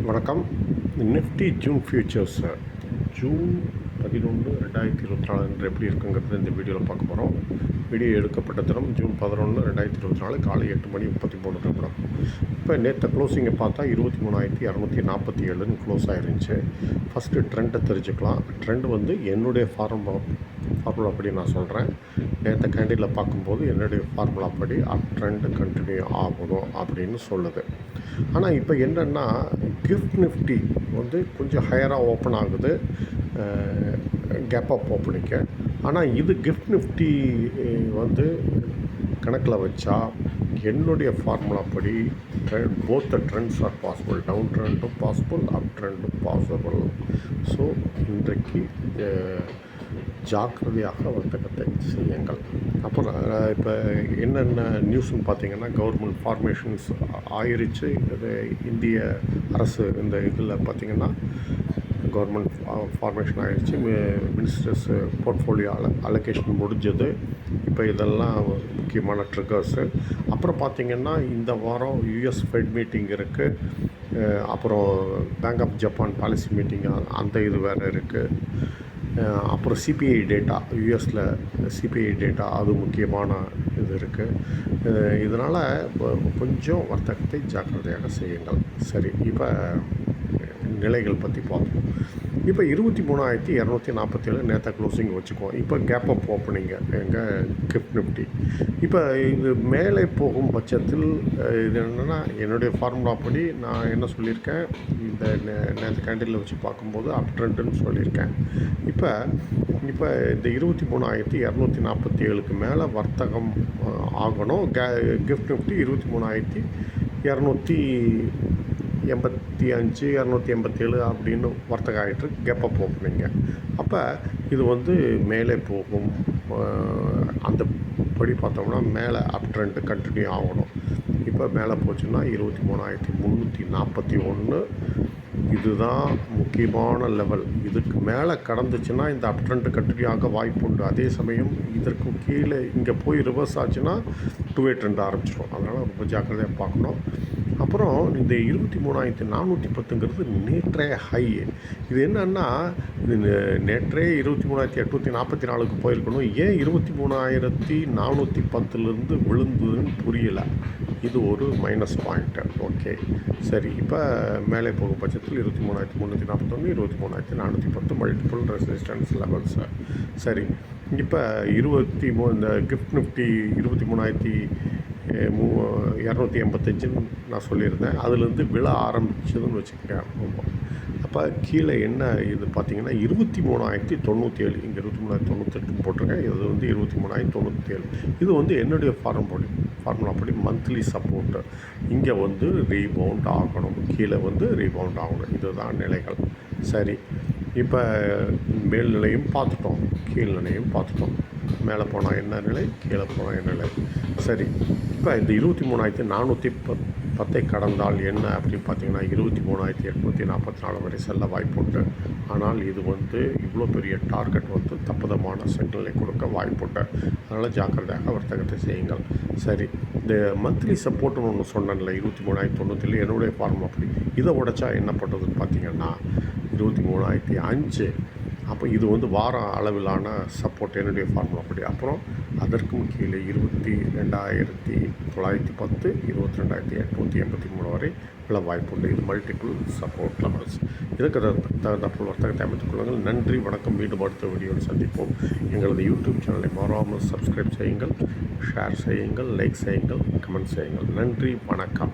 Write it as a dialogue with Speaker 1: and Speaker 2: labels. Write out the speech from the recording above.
Speaker 1: வணக்கம். Nifty June features June 11 2024 அன்று எப்படி இருக்குங்கிறது இந்த வீடியோவில் பார்க்க போகிறோம். வீடியோ எடுக்கப்பட்ட தினம் ஜூன் 11 2024 காலை 8:33 இப்போ நேற்று க்ளோசிங்கை பார்த்தா 23,247 க்ளோஸ் ஆகிருந்துச்சு. ஃபஸ்ட்டு ட்ரெண்டை தெரிஞ்சுக்கலாம். ட்ரெண்ட் வந்து என்னுடைய ஃபார்முலா படி நான் சொல்கிறேன். நேற்று கேண்டிலில் பார்க்கும்போது என்னுடைய ஃபார்முலா படி அப் ட்ரெண்டு கண்டினியூ ஆகணும் அப்படின்னு சொல்லுது. ஆனால் இப்போ என்னென்னா கிஃப்ட் நிஃப்டி வந்து கொஞ்சம் ஹையராக ஓப்பன் ஆகுது, கேப் அப் ஓப்பனிங்க. ஆனால் இது கிஃப்ட் நிஃப்டி வந்து கணக்கில் வச்சா என்னுடைய ஃபார்முலா படி both the trends are possible. Down ட்ரெண்டும் பாசிபிள், அப் ட்ரெண்டும் பாசிபிள். ஸோ இன்றைக்கு ஜாக்கிரதையாக வர்த்தகத்தை செய்யுங்கள். அப்புறம் இப்போ என்னென்ன நியூஸ்ன்னு பார்த்தீங்கன்னா, கவர்மெண்ட் ஃபார்மேஷன்ஸ் ஆயிருச்சு. இது இந்திய அரசு இந்த இதில் பார்த்திங்கன்னா கவர்மெண்ட் ஃபார்மேஷன் ஆகிடுச்சு. மினிஸ்டர்ஸ் போர்ட்ஃபோலியோ அலோகேஷன் முடிஞ்சது. இப்போ இதெல்லாம் முக்கியமான ட்ரிகர்ஸு. அப்புறம் பார்த்திங்கன்னா இந்த வாரம் யூஎஸ் ஃபெட் மீட்டிங் இருக்குது. அப்புறம் bank of Japan policy meeting அந்த இது வேறு இருக்குது. அப்புறம் சிபிஐ டேட்டா, யூஎஸில் சிபிஐ டேட்டா அது முக்கியமான இது இருக்குது. இதனால் கொஞ்சம் வர்த்தகத்தை ஜாக்கிரதையாக செய்யுங்கள். சரி, இப்போ நிலைகள் பற்றி பார்ப்போம். இப்போ 23,247 நேற்று க்ளோசிங் வச்சுக்குவோம். இப்போ கேப் அப் ஓப்பனிங்க எங்கள் கிஃப்ட் நிஃப்டி. இப்போ இது மேலே போகும் பட்சத்தில் இது என்னென்னா என்னுடைய ஃபார்முலா படி நான் என்ன சொல்லியிருக்கேன், இந்த நேற்று கேண்டிலில் வச்சு பார்க்கும்போது அப் ட்ரெண்டுன்னு சொல்லியிருக்கேன். இப்போ இந்த 23,247 மேலே வர்த்தகம் ஆகணும். கிஃப்ட் நிஃப்டி 23,285 287 அப்படின்னு வர்த்தகம் ஆகிட்டு கேப் அப் ஓப்பனிங்க. அப்போ இது வந்து மேலே போகும். அந்த படி பார்த்தோம்னா மேலே அப் ட்ரெண்டு கண்டினியூ ஆகணும். இப்போ மேலே போச்சுன்னா 23,341 இதுதான் முக்கியமான லெவல். இதுக்கு மேலே கடந்துச்சுன்னா இந்த அப் ட்ரெண்டு கண்டினியூ ஆக வாய்ப்புண்டு. அதே சமயம் இதற்கு கீழே இங்கே போய் ரிவர்ஸ் ஆச்சுன்னா டூவே ட்ரெண்ட் ஆரம்பிச்சிடும். அதனால் ரொம்ப ஜாக்கிரதையாக பார்க்கணும். அப்புறம் இந்த 23,410 நேற்றைய ஹை. இது என்னன்னா, இது நேற்றே 23,844 போயிருக்கணும். ஏன் 23,410 விழுந்ததுன்னு புரியலை. இது ஒரு மைனஸ் பாயிண்ட்டு. ஓகே, சரி. இப்போ மேலே போகும் பட்சத்தில் 23,341 23,410 மல்டிபிள் ரெசிஸ்டன்ஸ் லெவல்ஸு. சரி, இப்போ இந்த கிஃப்ட் நிஃப்டி 23,285 நான் சொல்லியிருந்தேன். அதுலேருந்து விழ ஆரம்பிச்சதுன்னு வச்சுக்கோங்க. அப்போ கீழே என்ன இது பார்த்திங்கன்னா 23,097. இங்கே 23,098 போட்டிருக்கேன். இது வந்து 23,097. இது வந்து என்னுடைய ஃபார்முலா படி மந்த்லி சப்போர்ட்டு. இங்கே வந்து ரீபவுண்ட் ஆகணும், கீழே வந்து ரீபவுண்ட் ஆகணும். இதுதான் நிலைகள். சரி, இப்போ மேல் நிலையும் பார்த்துட்டோம், கீழ் நிலையும் பார்த்துட்டோம். மேலே போனால் என்ன நிலை, கீழே போனால் என்ன நிலை. சரி, இப்போ இந்த 23,410 கடந்தால் என்ன அப்படின்னு பார்த்தீங்கன்னா 23,844 வரை செல்ல வாய்ப்புண்டு. ஆனால் இது வந்து இவ்வளோ பெரிய டார்கெட் வந்து தப்புதமான சிக்னலை கொடுக்க வாய்ப்புண்டு. அதனால் ஜாக்கிரதையாக வர்த்தகத்தை செய்யுங்கள். சரி, இந்த மந்த்லி சப்போர்ட்டுன்னு ஒன்று சொன்னேன்ல 23,090 என்னுடைய ஃபார்முலா அப்படி. இதை உடைச்சா என்ன பண்ணுறதுன்னு பார்த்தீங்கன்னா 23,005. அப்போ இது வந்து வார அளவிலான சப்போர்ட் என்னுடைய ஃபார்முலா படி. அப்புறம் அதற்கும் கீழே 22,910 22,883 வரை உள்ள வாய்ப்புண்டு. இது மல்டிபிள் சப்போர்ட் லெவல்ஸ். இதுக்கு தகவல் வர்த்தகத்தை அமைத்துக் கொள்ளுங்கள். நன்றி, வணக்கம். மீண்டும் அடுத்த வீடியோவில் சந்திப்போம். எங்களது யூடியூப் சேனலை மறவாமல் சப்ஸ்கிரைப் செய்யுங்கள், ஷேர் செய்யுங்கள், லைக் செய்யுங்கள், கமெண்ட் செய்யுங்கள். நன்றி, வணக்கம்.